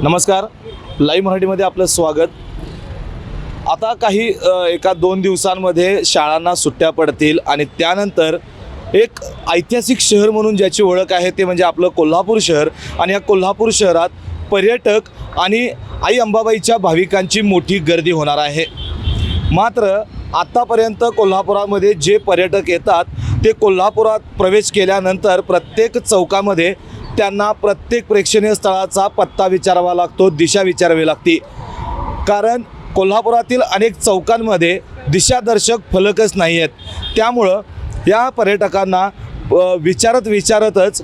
नमस्कार, लाईव्ह मराठीमध्ये आपलं स्वागत। आता काही एका 2 दिवसांमध्ये शाळांना सुट्ट्या पडतील आणि त्यानंतर एक ऐतिहासिक शहर म्हणून ज्याची ओळख आहे ते म्हणजे आपलं कोल्हापूर शहर। आणि या कोल्हापूर शहरात पर्यटक आणि आई अंबाबाईच्या भाविकांची मोठी गर्दी होणार आहे। मात्र आत्तापर्यंत कोल्हापुरामध्ये जे पर्यटक येतात ते कोल्हापुरात प्रवेश केल्यानंतर प्रत्येक चौकामध्ये त्यांना प्रत्येक प्रेक्षणीय स्थळाचा पत्ता विचारावा लागतो, दिशा विचारावी लागते। कारण कोल्हापुरातील अनेक चौकांमध्ये दिशादर्शक फलकच नाही आहेत। त्यामुळं या पर्यटकांना विचारतच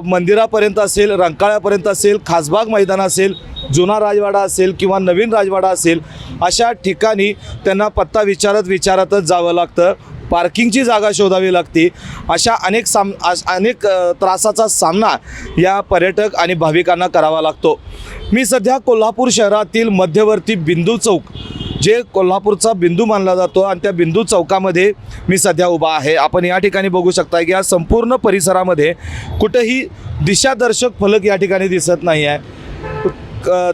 मंदिरापर्यंत असेल, रंकाळ्यापर्यंत असेल, खासबाग मैदान असेल, जुना राजवाडा असेल किंवा नवीन राजवाडा असेल, अशा ठिकाणी त्यांना पत्ता विचारतच जावं लागतं। पार्किंगची जागा शोधावी लागते। अशा अनेक त्रासाचा सामना या पर्यटक आणि भाविकांना करावा लागतो। मी सध्या कोल्हापूर शहरातील मध्यवर्ती बिंदू चौक, जे कोल्हापूरचा बिंदू मानला जातो, आणि त्या बिंदू चौकामध्ये मी सध्या उभा आहे। आपण या ठिकाणी बघू शकता की या संपूर्ण परिसरामध्ये कुठेही दिशादर्शक फलक या ठिकाणी दिसत नाही आहे।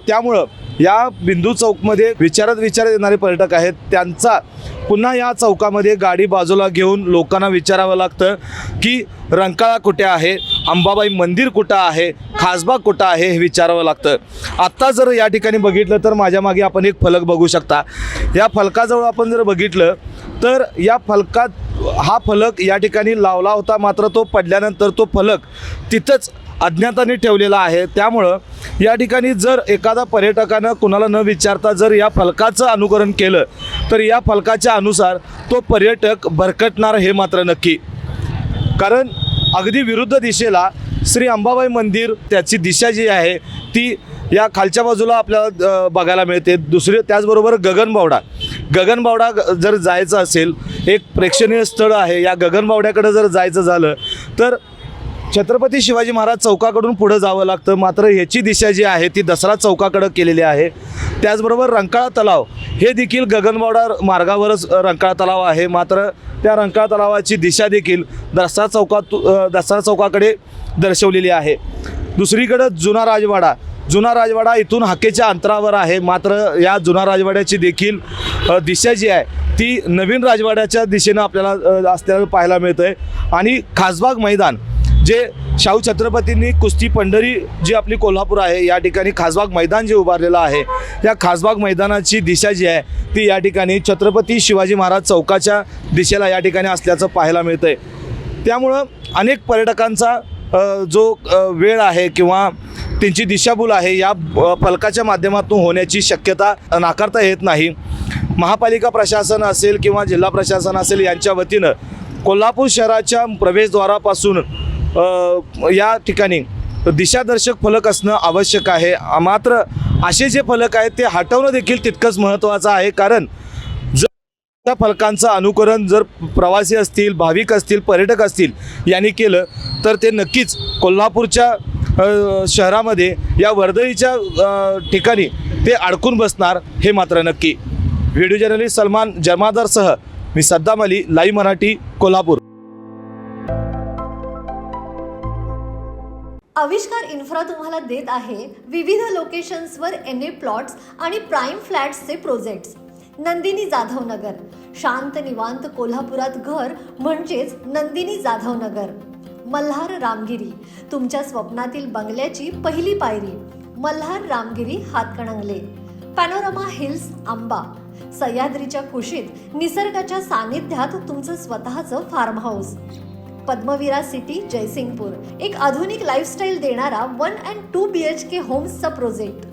त्यामुळं या बिंदू चौकमध्ये विचारत येणारे पर्यटक आहेत, त्यांचा पुन्हा या चौकामध्ये गाडी बाजूला घेऊन लोकांना विचारावं लागतं की रंकाळा कुठे आहे, अंबाबाई मंदिर कुठं आहे, खासबाग कुठं आहे, हे विचारावं लागतं। आत्ता जर या ठिकाणी बघितलं तर माझ्या मागे आपण एक फलक बघू शकता। या फलकाजवळ आपण जर बघितलं तर या हा फलक या ठिकाणी लावला होता, मात्र तो पडल्यानंतर तो फलक तिथंच अज्ञाताने ठेवलेला आहे। त्यामुळं या ठिकाणी जर एखादा पर्यटकानं कुणाला न विचारता जर या फलकाचं अनुकरण केलं तर या फलकाच्या अनुसार तो पर्यटक भरकटणार हे मात्र नक्की। कारण अगदी विरुद्ध दिशेला श्री अंबाबाई मंदिर, त्याची दिशा जी आहे ती या खालच्या बाजूला आपल्याला बघायला मिळते। त्याचबरोबर गगनबावडा जर जायचं असेल, एक प्रेक्षणीय स्थळ आहे। या गगनबावड्याकडे जर जायचं झालं तर छत्रपती शिवाजी महाराज चौकाकडून पुढे जावं लागतं, मात्र ह्याची दिशा जी आहे ती दसरा चौकाकडे केलेली आहे। त्याचबरोबर रंकाळा तलाव हे देखील गगनबावडा मार्गावरच रंकाळा तलाव आहे, मात्र त्या रंकाळा तलावाची दिशा देखील दसरा चौकाकडे दर्शवलेली आहे। दुसरीकडे जुना राजवाडा इथून हाकेच्या अंतरावर आहे, मात्र या जुना राजवाड्याची देखील दिशा जी आहे ती नवीन राजवाड्याच्या दिशेनं आपल्याला असल्याचं पाहायला मिळतं आहे। आणि खासबाग मैदान, जे शाहू छत्रपतींनी कुस्ती पंढरी जी आपली कोल्हापूर आहे या ठिकाणी खासबाग मैदान जे उभारलेलं आहे, या खासबाग मैदानाची दिशा जी आहे ती या ठिकाणी छत्रपती शिवाजी महाराज चौकाच्या दिशेला या ठिकाणी असल्याचं पाहायला मिळतं आहे। त्यामुळं अनेक पर्यटकांचा जो वेळ आहे किंवा त्यांची दिशाभूल आहे या फलकाच्या माध्यमातून होण्याची शक्यता नाकारता येत नाही। महापालिका प्रशासन असेल किंवा जिल्हा प्रशासन असेल, यांच्या वतीनं कोल्हापूर शहराच्या प्रवेशद्वारापासून या ठिकाणी दिशादर्शक फलक असणं आवश्यक आहे। मात्र असे जे फलक आहेत ते हटवणं देखील तितकंच महत्त्वाचं आहे। कारण जर त्या फलकांचं अनुकरण जर प्रवासी असतील, भाविक असतील, पर्यटक असतील यांनी केलं तर ते नक्कीच कोल्हापूरच्या शहरामध्ये या वर्दळीच्या ठिकाणी ते अडकून बसणार हे मात्र नक्की। व्हिडिओ जर्नलिस्ट सलमान जमादारसह मी सद्दाम अली, लाईव्ह मराठी, कोल्हापूर। आविष्कार इन्फ्रा तुम्हाला देत आहे विविध लोकेशन्सवर NA प्लॉट्स आणि प्राईम फ्लॅट्सचे प्रोजेक्ट्स। नंदिनी जाधव नगर, शांत निवांत कोल्हापुरात घर म्हणजेच नंदिनी जाधव नगर। मल्हार रामगिरी, तुमच्या स्वप्नातील बंगल्याची पहिली पायरी। मल्हार रामगिरी हातकणंगले। पॅनोरामा हिल्स आंबा, सह्याद्रीच्या कुशीत निसर्गाच्या सानिध्यात तुमचं स्वतःचं farm house. Padmavira city Jaysingpur, एक आधुनिक लाईफस्टाईल देणारा 1 and 2 BHK होम्सचा प्रोजेक्ट।